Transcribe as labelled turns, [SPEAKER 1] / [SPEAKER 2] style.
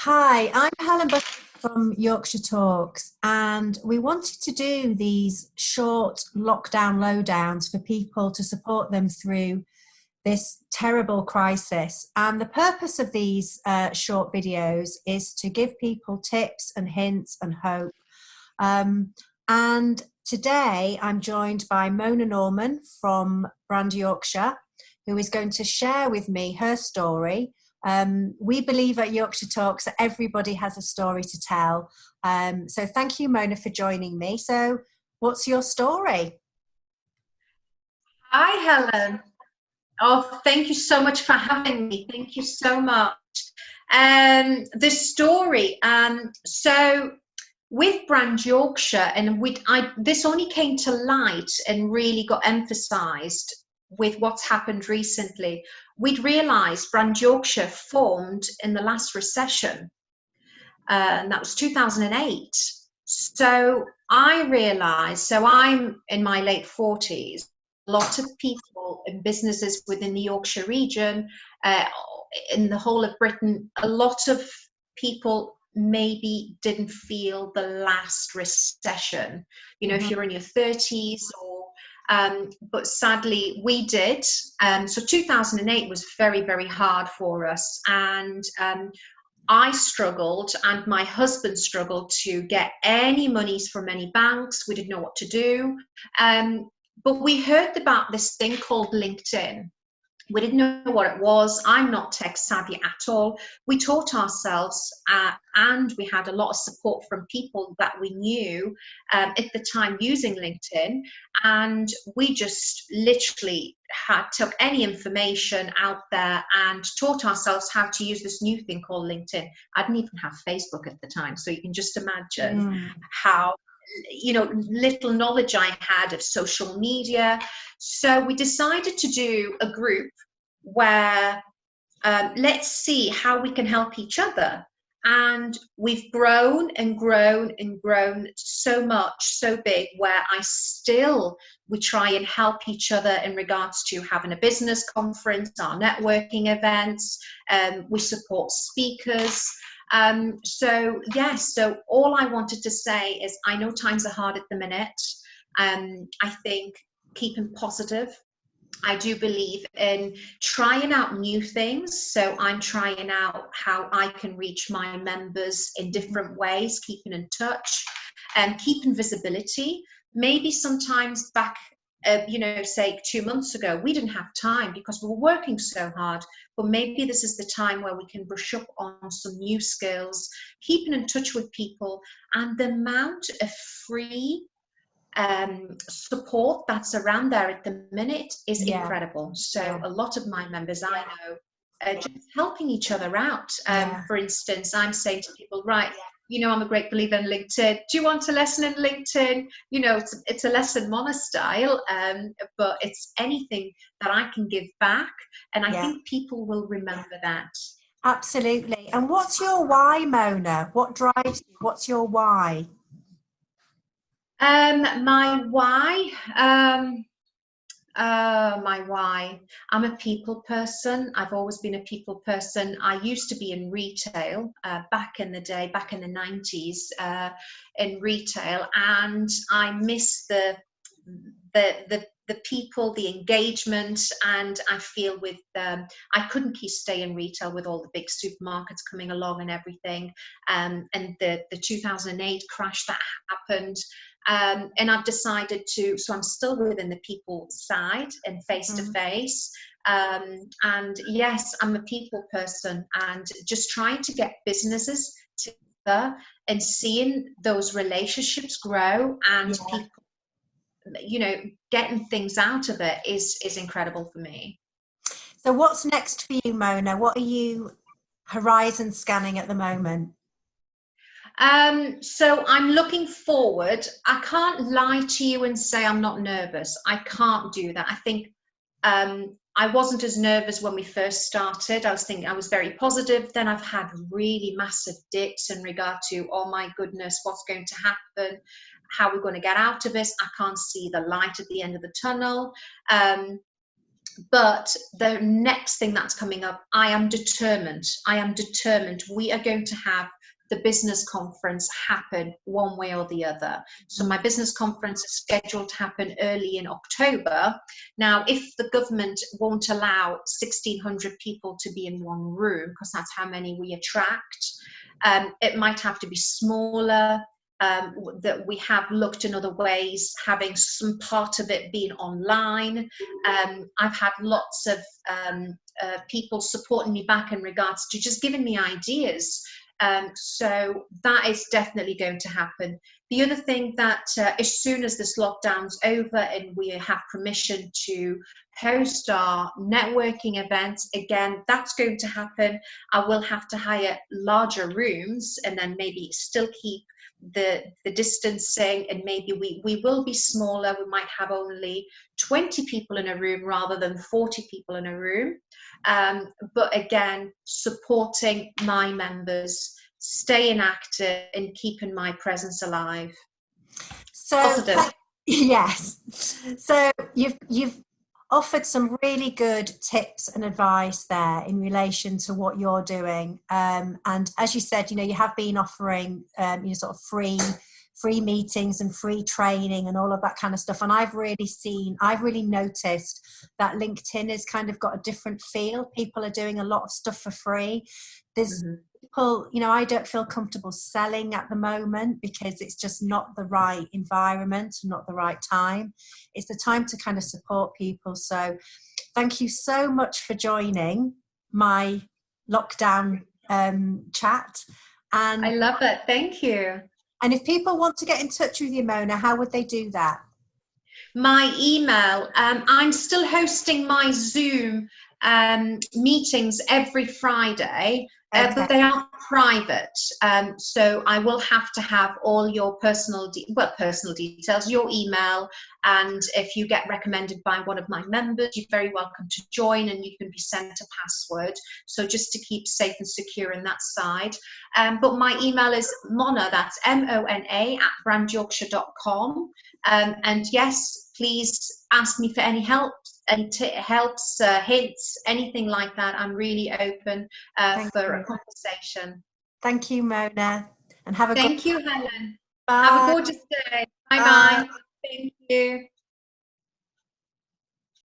[SPEAKER 1] Hi, I'm Helen Bush from Yorkshire Talks, and we wanted to do these short lockdown lowdowns for people to support them through this terrible crisis. And the purpose of these short videos is to give people tips and hints and hope. And today I'm joined by Mona Norman from Brand Yorkshire, who is going to share with me her story. We believe at Yorkshire Talks that everybody has a story to tell. So thank you, Mona, for joining me. So what's your story?
[SPEAKER 2] Hi, Helen. Oh, thank you so much for having me. Thank you so much. The story. So with Brand Yorkshire, and this only came to light and really got emphasised with what's happened recently. We'd realised Brand Yorkshire formed in the last recession, and that was 2008. So I realised, so I'm in my late 40s, a lot of people and businesses within the Yorkshire region, uh, in the whole of Britain, a lot of people maybe didn't feel the last recession. If
[SPEAKER 1] Mhm.
[SPEAKER 2] you're in your 30s or but sadly we did. So 2008 was very, very hard for us, and I struggled and my husband struggled to get any monies from any banks. We didn't know what to do. But we heard about this thing called LinkedIn. We didn't know what it was. I'm not tech savvy at all. We taught ourselves, and we had a lot of support from people that we knew at the time using LinkedIn. And we just literally took any information out there and taught ourselves how to use this new thing called LinkedIn. I didn't even have Facebook at the time, so you can just imagine
[SPEAKER 1] Mm.
[SPEAKER 2] how little knowledge I had of social media. So we decided to do a group where let's see how we can help each other. And we've grown and grown and grown so much, so big, where we try and help each other in regards to having a business conference, our networking events. We support speakers. So all I wanted to say is I know times are hard at the minute. I think keeping positive. I do believe in trying out new things. So I'm trying out how I can reach my members in different ways, keeping in touch and keeping visibility. Maybe sometimes back, say 2 months ago, we didn't have time because we were working so hard. But maybe this is the time where we can brush up on some new skills, keeping in touch with people, and the amount of free support that's around there at the minute is
[SPEAKER 1] Yeah,
[SPEAKER 2] incredible. So
[SPEAKER 1] yeah,
[SPEAKER 2] a lot of my members I know are just helping each other out.
[SPEAKER 1] yeah.
[SPEAKER 2] For instance, I'm saying to people, right, I'm a great believer in LinkedIn. Do you want a lesson in LinkedIn? It's a lesson monostyle, but it's anything that I can give back. And I
[SPEAKER 1] Yeah,
[SPEAKER 2] think people will remember that.
[SPEAKER 1] absolutely. And what's your why, Mona? What drives you? What's your why?
[SPEAKER 2] My why. My why. I'm a people person. I've always been a people person. I used to be in retail back in the day, back in the 90s, in retail, and I miss the people, the engagement, and I feel with I couldn't keep stay in retail with all the big supermarkets coming along and everything, and the 2008 crash that happened. And I've decided so I'm still within the people side and face to
[SPEAKER 1] Mm.
[SPEAKER 2] face. And yes, I'm a people person and just trying to get businesses together and seeing those relationships grow and
[SPEAKER 1] Yeah.
[SPEAKER 2] people, getting things out of it is incredible for me.
[SPEAKER 1] So what's next for you, Mona? What are you horizon scanning at the moment?
[SPEAKER 2] So I'm looking forward. I can't lie to you and say I'm not nervous. I can't do that. I think I wasn't as nervous when we first started. I was very positive. Then I've had really massive dips in regard to, oh my goodness, what's going to happen? How we're going to get out of this? I can't see the light at the end of the tunnel. Um, But the next thing that's coming up, I am determined. We are going to have the business conference happen one way or the other. So my business conference is scheduled to happen early in October. Now, if the government won't allow 1,600 people to be in one room, because that's how many we attract, it might have to be smaller. That we have looked in other ways, having some part of it being online. I've had lots of people supporting me back in regards to just giving me ideas. So that is definitely going to happen. The other thing that as soon as this lockdown's over and we have permission to host our networking events, again, that's going to happen. I will have to hire larger rooms and then maybe still keep the distancing, and maybe we will be smaller. We might have only 20 people in a room rather than 40 people in a room. But again, supporting my members, staying active and keeping my presence alive.
[SPEAKER 1] So yes, so you've offered some really good tips and advice there in relation to what you're doing, and as you said, you have been offering sort of free meetings and free training and all of that kind of stuff, and I've really noticed that LinkedIn has kind of got a different feel. People are doing a lot of stuff for free. There's people, I don't feel comfortable selling at the moment because it's just not the right environment, not the right time. It's the time to kind of support people. So thank you so much for joining my lockdown chat. And
[SPEAKER 2] I love it. Thank you.
[SPEAKER 1] And if people want to get in touch with you, Mona, how would they do that?
[SPEAKER 2] My email, I'm still hosting my Zoom meetings every Friday.
[SPEAKER 1] Okay.
[SPEAKER 2] But they are private, so I will have to have all your personal details, your email, and if you get recommended by one of my members, you're very welcome to join, and you can be sent a password. So just to keep safe and secure in that side. But my email is Mona, that's MONA @brandyorkshire.com. And yes, please ask me for any help. And helps, hints, anything like that. I'm really open for a conversation.
[SPEAKER 1] Thank you, Mona. And have a
[SPEAKER 2] Thank you, Helen.
[SPEAKER 1] Bye.
[SPEAKER 2] Have a gorgeous day. Bye-bye. Thank you.